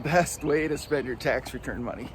Best way to spend your tax return money.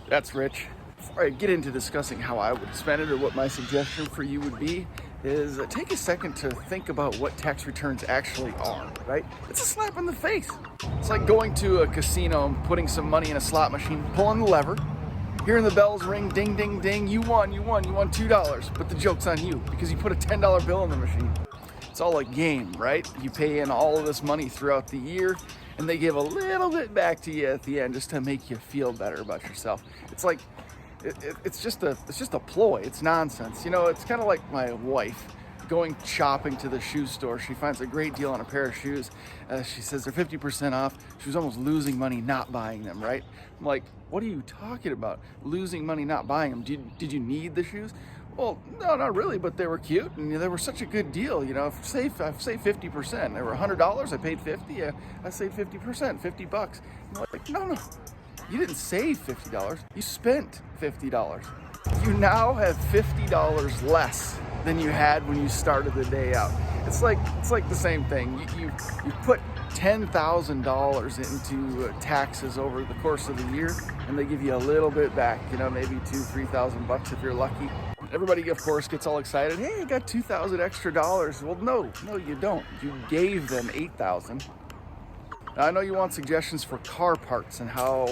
That's rich. Before I get into discussing how I would spend it or what my suggestion for you would be, is take a second to think about what tax returns actually are, right? It's a slap in the face. It's like going to a casino and putting some money in a slot machine, pulling the lever, hearing the bells ring, ding, ding, ding, you won $2, but the joke's on you because you put a $10 bill in the machine. It's all a game, right? You pay in all of this money throughout the year, and they give a little bit back to you at the end just to make you feel better about yourself. It's like, it's just a ploy. It's nonsense. You know, it's kind of like my wife going shopping to the shoe store. She finds a great deal on a pair of shoes. She says they're 50% off. She was almost losing money not buying them, right? I'm like, what are you talking about? Losing money not buying them? Did you need the shoes? Well, no, not really, but they were cute and they were such a good deal. You know, if say 50%, they were $100, I paid 50. I saved 50%, $50. I'm like, no, you didn't save $50. You spent $50. You now have $50 less than you had when you started the day out. It's like the same thing. You put $10,000 into taxes over the course of the year, and they give you a little bit back. You know, maybe $2,000-$3,000 if you're lucky. Everybody, of course, gets all excited. Hey, you got $2,000 extra dollars. Well, no, you don't. You gave them $8,000. Now, I know you want suggestions for car parts and how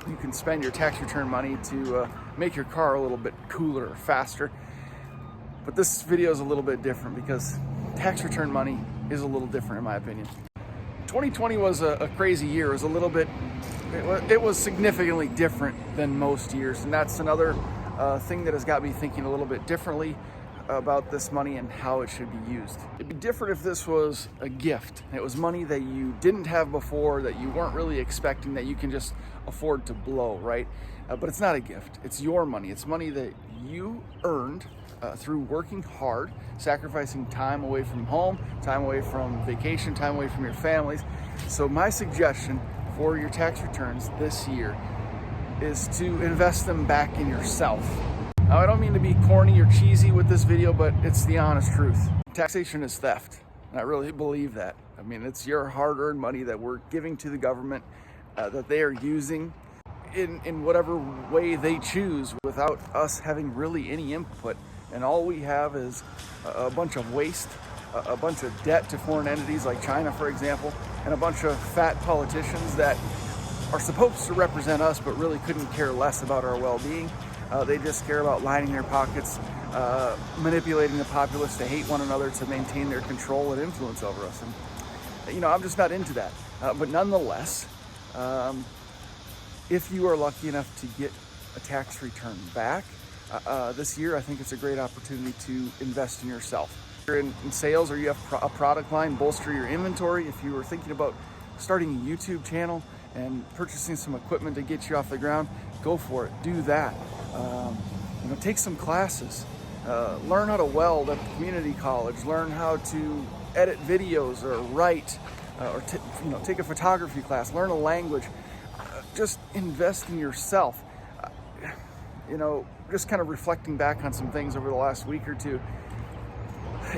you can spend your tax return money to make your car a little bit cooler or faster. But this video is a little bit different because tax return money is a little different in my opinion. 2020 was a crazy year. It was significantly different than most years, and that's another thing that has got me thinking a little bit differently about this money and how it should be used. It'd be different if this was a gift. It was money that you didn't have before, that you weren't really expecting, that you can just afford to blow, right? But it's not a gift. It's your money. It's money that you earned through working hard, sacrificing time away from home, time away from vacation, time away from your families. So my suggestion for your tax returns this year is to invest them back in yourself. Now, I don't mean to be corny or cheesy with this video, but it's the honest truth. Taxation is theft, and I really believe that. I mean, it's your hard-earned money that we're giving to the government that they are using in whatever way they choose without us having really any input. And all we have is a bunch of waste, a bunch of debt to foreign entities like China, for example, and a bunch of fat politicians that are supposed to represent us but really couldn't care less about our well-being. They just care about lining their pockets, manipulating the populace to hate one another to maintain their control and influence over us. And, you know, I'm just not into that. But nonetheless, if you are lucky enough to get a tax return back this year, I think it's a great opportunity to invest in yourself. If you're in sales or you have a product line, bolster your inventory. If you were thinking about starting a YouTube channel and purchasing some equipment to get you off the ground, go for it. Do that. Take some classes. Learn how to weld at the community college. Learn how to edit videos or write, or take a photography class. Learn a language. Just invest in yourself. Just kind of reflecting back on some things over the last week or two.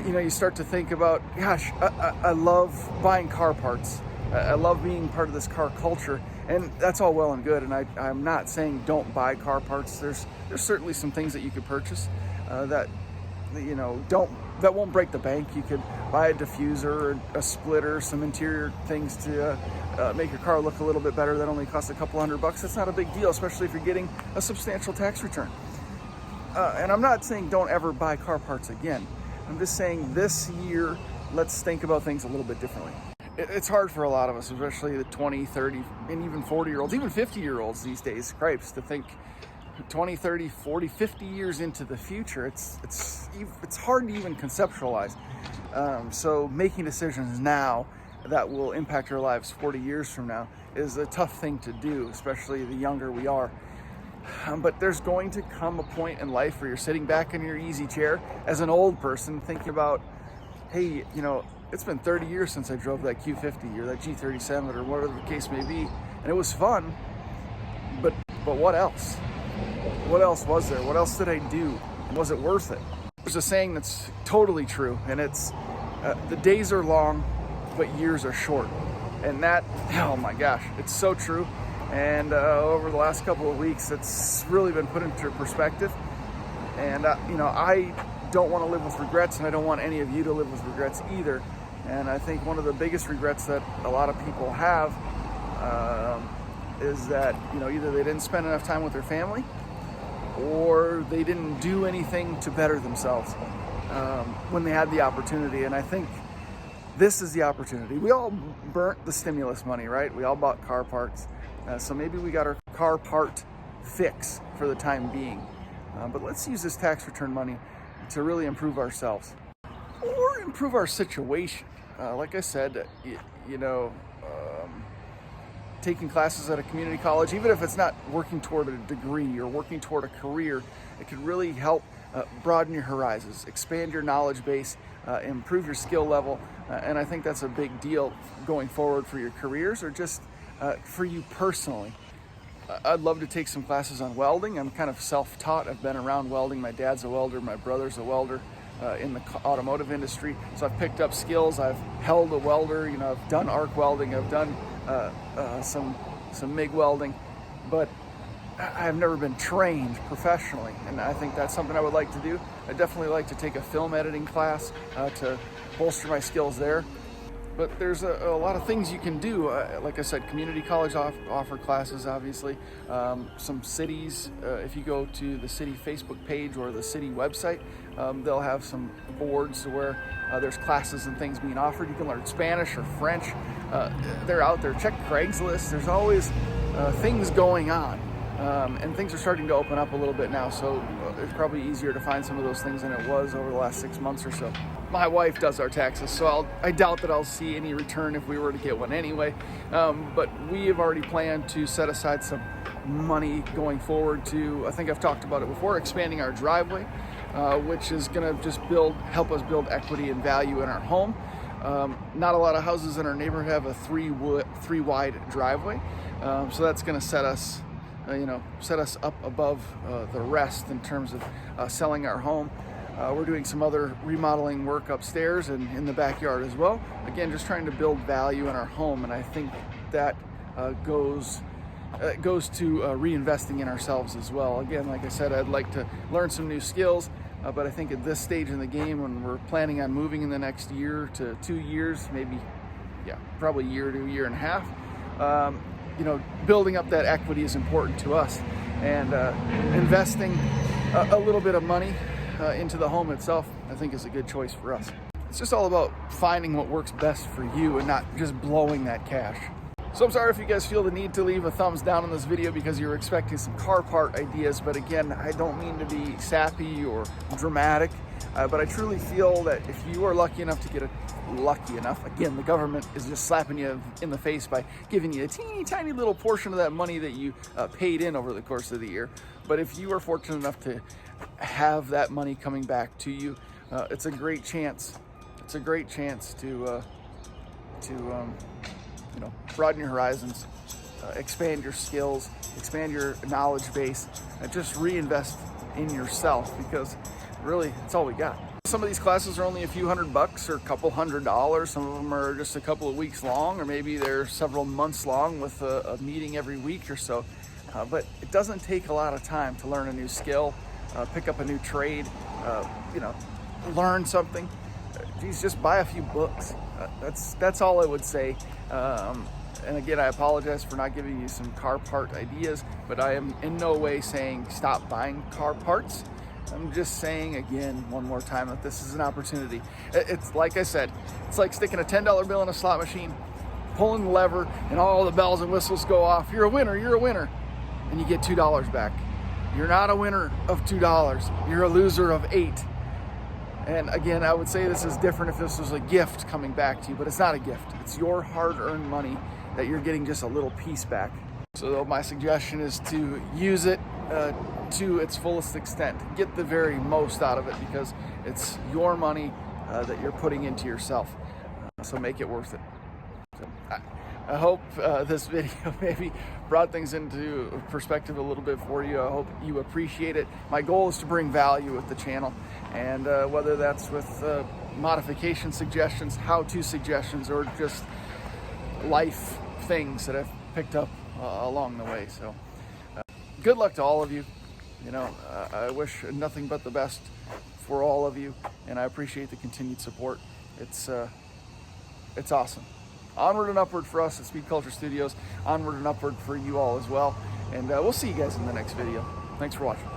You start to think about, gosh, I love buying car parts. I love being part of this car culture, and that's all well and good. And I'm not saying don't buy car parts. There's certainly some things that you could purchase that won't break the bank. You could buy a diffuser, a splitter, some interior things to make your car look a little bit better. That only costs a couple $100. That's not a big deal, especially if you're getting a substantial tax return. And I'm not saying don't ever buy car parts again. I'm just saying this year, let's think about things a little bit differently. It's hard for a lot of us, especially the 20, 30, and even 40-year-olds, even 50-year-olds these days, cripes, to think 20, 30, 40, 50 years into the future. It's hard to even conceptualize. So making decisions now that will impact our lives 40 years from now is a tough thing to do, especially the younger we are. But there's going to come a point in life where you're sitting back in your easy chair as an old person thinking about, hey, it's been 30 years since I drove that Q50 or that G37 or whatever the case may be, and it was fun, but what else? What else was there? What else did I do? And was it worth it? There's a saying that's totally true, and it's the days are long, but years are short. And that, oh my gosh, it's so true. And over the last couple of weeks, it's really been put into perspective. And I don't want to live with regrets, and I don't want any of you to live with regrets either. And I think one of the biggest regrets that a lot of people have is that either they didn't spend enough time with their family, or they didn't do anything to better themselves when they had the opportunity. And I think this is the opportunity. We all burnt the stimulus money, right? We all bought car parts. So maybe we got our car part fix for the time being. But let's use this tax return money to really improve ourselves or improve our situation. Like I said, taking classes at a community college, even if it's not working toward a degree or working toward a career, it could really help broaden your horizons, expand your knowledge base, improve your skill level. And I think that's a big deal going forward for your careers or just for you personally. I'd love to take some classes on welding. I'm kind of self-taught. I've been around welding. My dad's a welder, my brother's a welder in the automotive industry. So I've picked up skills. I've held a welder, I've done arc welding, I've done some MIG welding, but I've never been trained professionally, and I think that's something I would like to do. I'd definitely like to take a film editing class to bolster my skills there. But there's a lot of things you can do. Like I said, community college offer classes, obviously. Some cities, if you go to the city Facebook page or the city website, they'll have some boards where there's classes and things being offered. You can learn Spanish or French. They're out there. Check Craigslist. There's always things going on. And things are starting to open up a little bit now, so it's probably easier to find some of those things than it was over the last 6 months or so. My wife does our taxes, so I doubt that I'll see any return if we were to get one anyway. But we have already planned to set aside some money going forward to, I think I've talked about it before, expanding our driveway, which is going to just help us build equity and value in our home. Not a lot of houses in our neighborhood have a three wide driveway, so that's going to set us up above the rest in terms of selling our home. We're doing some other remodeling work upstairs and in the backyard as well. Again, just trying to build value in our home, and I think that goes to reinvesting in ourselves as well. Again, like I said, I'd like to learn some new skills, but I think at this stage in the game, when we're planning on moving in the next year to 2 years, probably year to year and a half, building up that equity is important to us, and investing a little bit of money into the home itself, I think, is a good choice for us. It's just all about finding what works best for you and not just blowing that cash. So I'm sorry if you guys feel the need to leave a thumbs down on this video because you're expecting some car part ideas, but again, I don't mean to be sappy or dramatic, but I truly feel that if you are lucky enough, again, the government is just slapping you in the face by giving you a teeny tiny little portion of that money that you paid in over the course of the year. But if you are fortunate enough to have that money coming back to you, it's a great chance. It's a great chance to broaden your horizons, expand your skills, expand your knowledge base, and just reinvest in yourself, because really, it's all we got. Some of these classes are only a few $100 or a couple $100. Some of them are just a couple of weeks long, or maybe they're several months long with a meeting every week or so. But it doesn't take a lot of time to learn a new skill, pick up a new trade, learn something. Just buy a few books. That's all I would say. And again, I apologize for not giving you some car part ideas, but I am in no way saying stop buying car parts. I'm just saying again, one more time, that this is an opportunity. It's like I said, it's like sticking a $10 bill in a slot machine, pulling the lever, and all the bells and whistles go off. You're a winner, and you get $2 back. You're not a winner of $2. You're a loser of $8. And again, I would say this is different if this was a gift coming back to you, but it's not a gift. It's your hard-earned money that you're getting just a little piece back. So my suggestion is to use it to its fullest extent. Get the very most out of it, because it's your money that you're putting into yourself. So make it worth it. So I hope this video maybe brought things into perspective a little bit for you. I hope you appreciate it. My goal is to bring value with the channel, and whether that's with modification suggestions, how-to suggestions, or just life things that I've picked up along the way. So good luck to all of you. You know, I wish nothing but the best for all of you, and I appreciate the continued support. It's awesome. Onward and upward for us at Speed Culture Studios. Onward and upward for you all as well. And we'll see you guys in the next video. Thanks for watching.